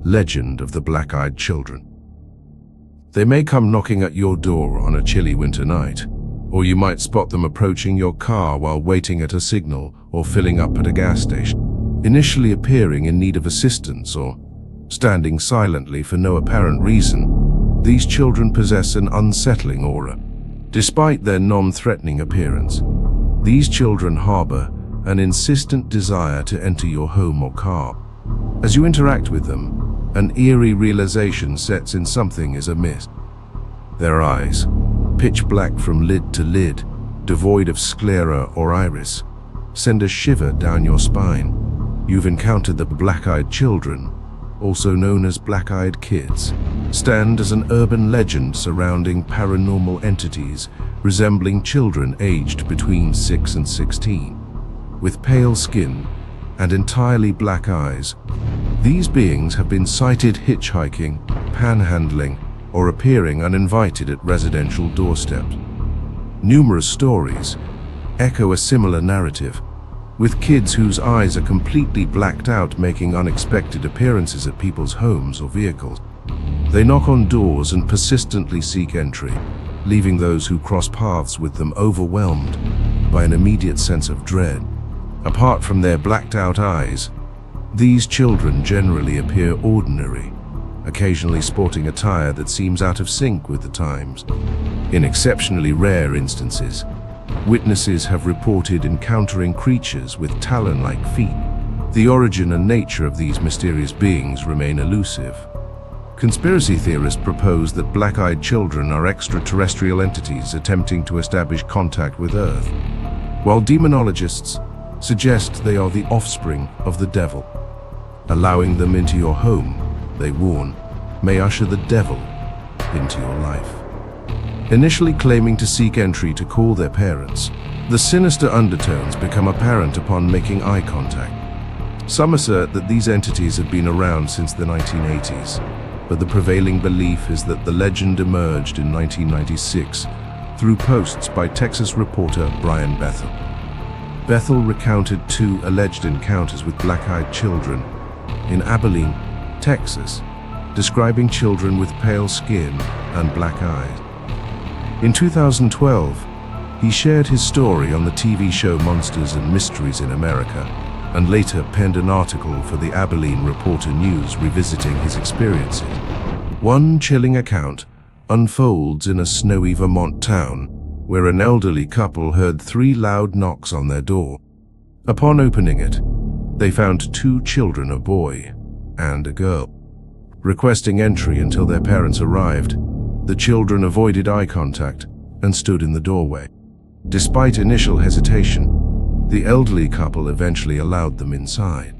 legend of the black-eyed children. They may come knocking at your door on a chilly winter night, or you might spot them approaching your car while waiting at a signal or filling up at a gas station, initially appearing in need of assistance or standing silently for no apparent reason. These children possess an unsettling aura. Despite their non-threatening appearance, these children harbor an insistent desire to enter your home or car. As you interact with them, an eerie realization sets in: something is amiss. Their eyes, pitch black from lid to lid, devoid of sclera or iris, send a shiver down your spine. You've encountered the black-eyed children, also known as black-eyed kids, stand as an urban legend surrounding paranormal entities resembling children aged between 6 and 16. With pale skin and entirely black eyes, these beings have been sighted hitchhiking, panhandling, or appearing uninvited at residential doorsteps. Numerous stories echo a similar narrative, with kids whose eyes are completely blacked out making unexpected appearances at people's homes or vehicles. They knock on doors and persistently seek entry, leaving those who cross paths with them overwhelmed by an immediate sense of dread. Apart from their blacked-out eyes, these children generally appear ordinary, occasionally sporting attire that seems out of sync with the times. In exceptionally rare instances, witnesses have reported encountering creatures with talon-like feet. The origin and nature of these mysterious beings remain elusive. Conspiracy theorists propose that black-eyed children are extraterrestrial entities attempting to establish contact with Earth, while demonologists suggest they are the offspring of the devil. Allowing them into your home, they warn, may usher the devil into your life. Initially claiming to seek entry to call their parents, the sinister undertones become apparent upon making eye contact. Some assert that these entities have been around since the 1980s, but the prevailing belief is that the legend emerged in 1996 through posts by Texas reporter Brian Bethel. Bethel recounted 2 alleged encounters with black-eyed children in Abilene, Texas, describing children with pale skin and black eyes. In 2012, he shared his story on the TV show Monsters and Mysteries in America, and later penned an article for the Abilene Reporter News revisiting his experiences. One chilling account unfolds in a snowy Vermont town, where an elderly couple heard 3 loud knocks on their door. Upon opening it, they found 2 children, a boy and a girl. Requesting entry until their parents arrived, the children avoided eye contact and stood in the doorway. Despite initial hesitation, the elderly couple eventually allowed them inside.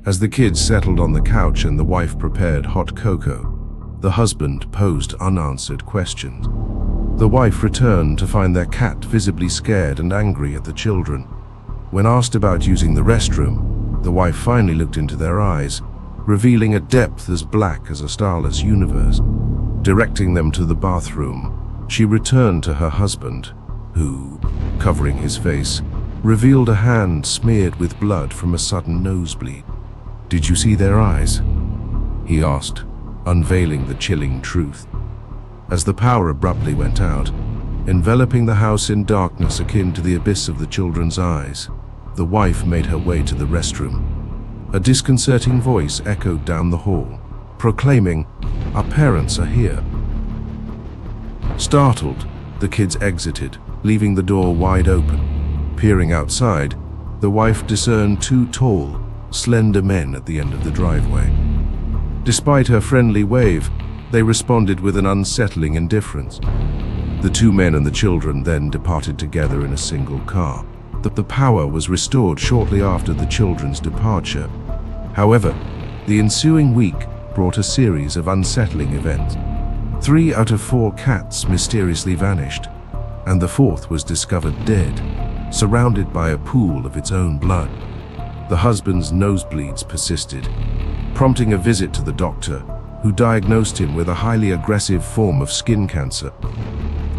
As the kids settled on the couch and the wife prepared hot cocoa, the husband posed unanswered questions. The wife returned to find their cat visibly scared and angry at the children. When asked about using the restroom, the wife finally looked into their eyes, revealing a depth as black as a starless universe. Directing them to the bathroom, she returned to her husband, who, covering his face, revealed a hand smeared with blood from a sudden nosebleed. "Did you see their eyes?" he asked, unveiling the chilling truth. As the power abruptly went out, enveloping the house in darkness akin to the abyss of the children's eyes, the wife made her way to the restroom. A disconcerting voice echoed down the hall, proclaiming, "Our parents are here." Startled, the kids exited, leaving the door wide open. Peering outside, the wife discerned 2 tall, slender men at the end of the driveway. Despite her friendly wave, they responded with an unsettling indifference. The 2 men and the children then departed together in a single car. The power was restored shortly after the children's departure. However, the ensuing week brought a series of unsettling events. 3 out of 4 cats mysteriously vanished, and the 4th was discovered dead, surrounded by a pool of its own blood. The husband's nosebleeds persisted, prompting a visit to the doctor, who diagnosed him with a highly aggressive form of skin cancer.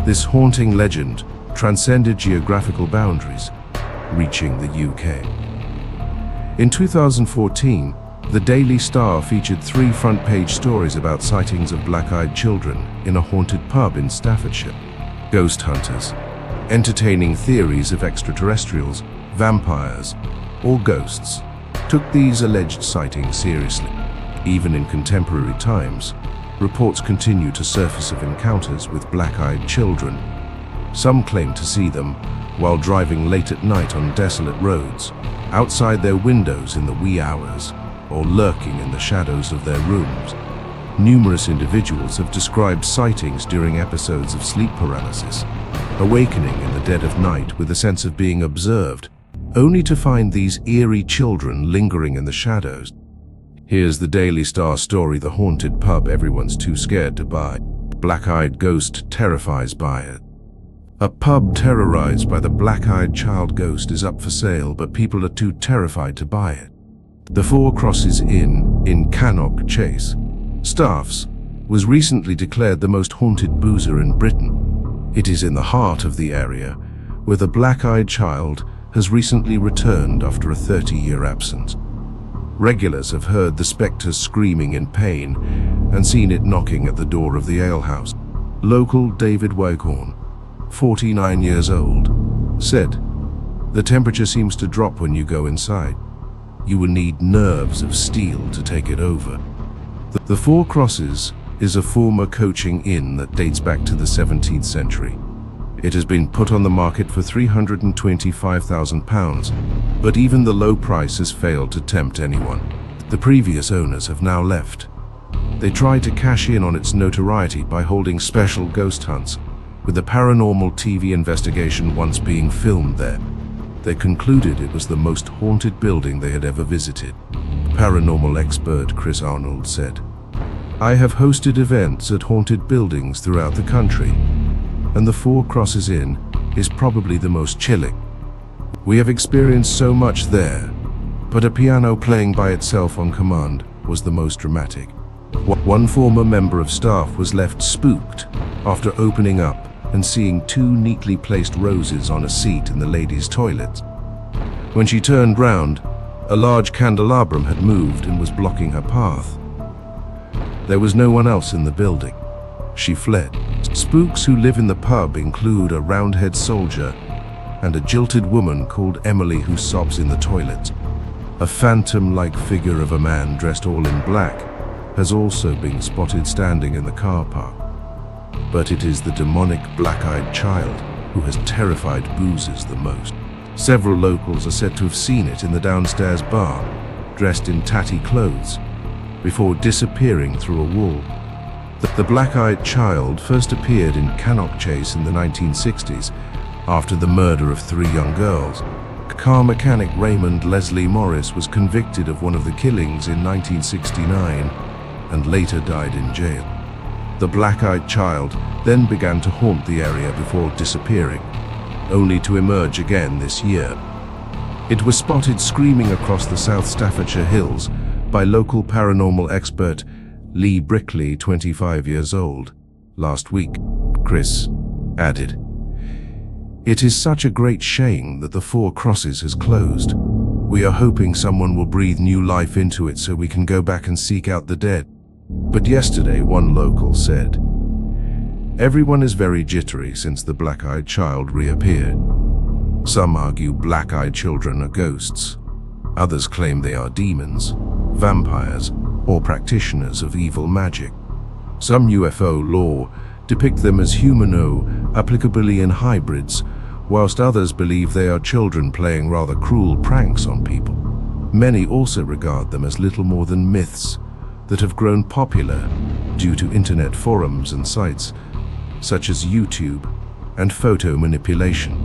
This haunting legend transcended geographical boundaries, reaching the UK. In 2014, The Daily Star featured 3 front-page stories about sightings of black-eyed children in a haunted pub in Staffordshire. Ghost hunters, entertaining theories of extraterrestrials, vampires, or ghosts, took these alleged sightings seriously. Even in contemporary times, reports continue to surface of encounters with black-eyed children. Some claim to see them while driving late at night on desolate roads, outside their windows in the wee hours, or lurking in the shadows of their rooms. Numerous individuals have described sightings during episodes of sleep paralysis, awakening in the dead of night with a sense of being observed, only to find these eerie children lingering in the shadows. Here's the Daily Star story: the haunted pub everyone's too scared to buy. Black-eyed ghost terrifies buyer. A pub terrorized by the black-eyed child ghost is up for sale, but people are too terrified to buy it. The Four Crosses Inn in Cannock Chase, Staffs, was recently declared the most haunted boozer in Britain. It is in the heart of the area, where the black-eyed child has recently returned after a 30-year absence. Regulars have heard the spectres screaming in pain and seen it knocking at the door of the alehouse. Local David Waghorn, 49 years old, said, "The temperature seems to drop when you go inside. You will need nerves of steel to take it over." The Four Crosses is a former coaching inn that dates back to the 17th century. It has been put on the market for £325,000, but even the low price has failed to tempt anyone. The previous owners have now left. They tried to cash in on its notoriety by holding special ghost hunts, with a paranormal TV investigation once being filmed there. They concluded it was the most haunted building they had ever visited. Paranormal expert Chris Arnold said, "I have hosted events at haunted buildings throughout the country, and the Four Crosses Inn is probably the most chilling. We have experienced so much there, but a piano playing by itself on command was the most dramatic." One former member of staff was left spooked after opening up and seeing 2 neatly placed roses on a seat in the ladies' toilet. When she turned round, a large candelabrum had moved and was blocking her path. There was no one else in the building. She fled. Spooks who live in the pub include a roundhead soldier and a jilted woman called Emily who sobs in the toilet. A phantom-like figure of a man dressed all in black has also been spotted standing in the car park. But it is the demonic black-eyed child who has terrified boozers the most. Several locals are said to have seen it in the downstairs bar, dressed in tatty clothes, before disappearing through a wall. The black-eyed child first appeared in Cannock Chase in the 1960s after the murder of 3 young girls. Car mechanic Raymond Leslie Morris was convicted of one of the killings in 1969 and later died in jail. The black-eyed child then began to haunt the area before disappearing, only to emerge again this year. It was spotted screaming across the South Staffordshire hills by local paranormal expert Lee Brickley, 25 years old, last week. Chris added, "It is such a great shame that the Four Crosses has closed. We are hoping someone will breathe new life into it so we can go back and seek out the dead." But yesterday, one local said, "Everyone is very jittery since the black-eyed child reappeared. Some argue black-eyed children are ghosts. Others claim they are demons, vampires, or practitioners of evil magic. Some UFO lore depict them as humano-applicabilian hybrids, whilst others believe they are children playing rather cruel pranks on people. Many also regard them as little more than myths that have grown popular due to internet forums and sites such as YouTube and photo manipulation."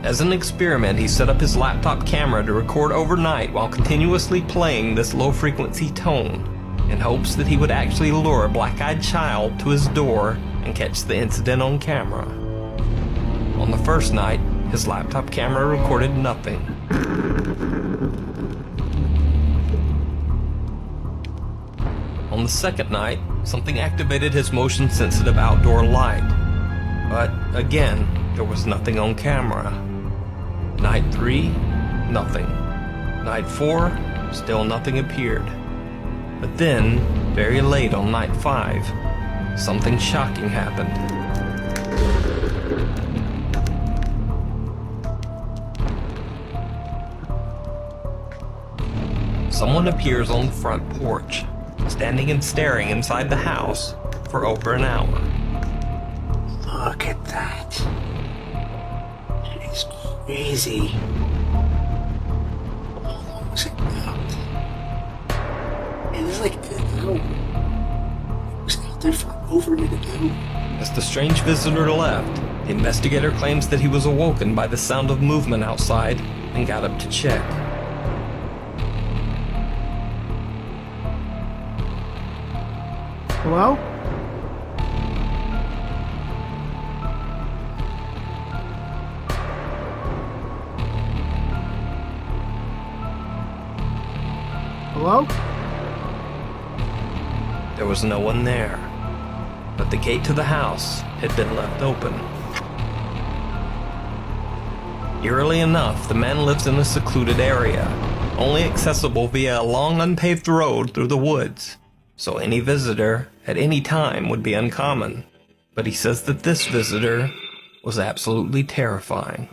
As an experiment, he set up his laptop camera to record overnight while continuously playing this low-frequency tone, in hopes that he would actually lure a black-eyed child to his door and catch the incident on camera. On the first night, his laptop camera recorded nothing. On the second night, something activated his motion-sensitive outdoor light, but again, there was nothing on camera. Night 3, nothing. Night 4, still nothing appeared. But then, very late on night 5, something shocking happened. Someone appears on the front porch, standing and staring inside the house for over an hour. Look at that. It's crazy. How long was it out? It was like an hour. It was out there for over an hour. As the strange visitor left, the investigator claims that he was awoken by the sound of movement outside and got up to check. Hello? Hello? There was no one there, but the gate to the house had been left open. Eerily enough, the man lives in a secluded area, only accessible via a long unpaved road through the woods, so any visitor at any time would be uncommon. But he says that this visitor was absolutely terrifying.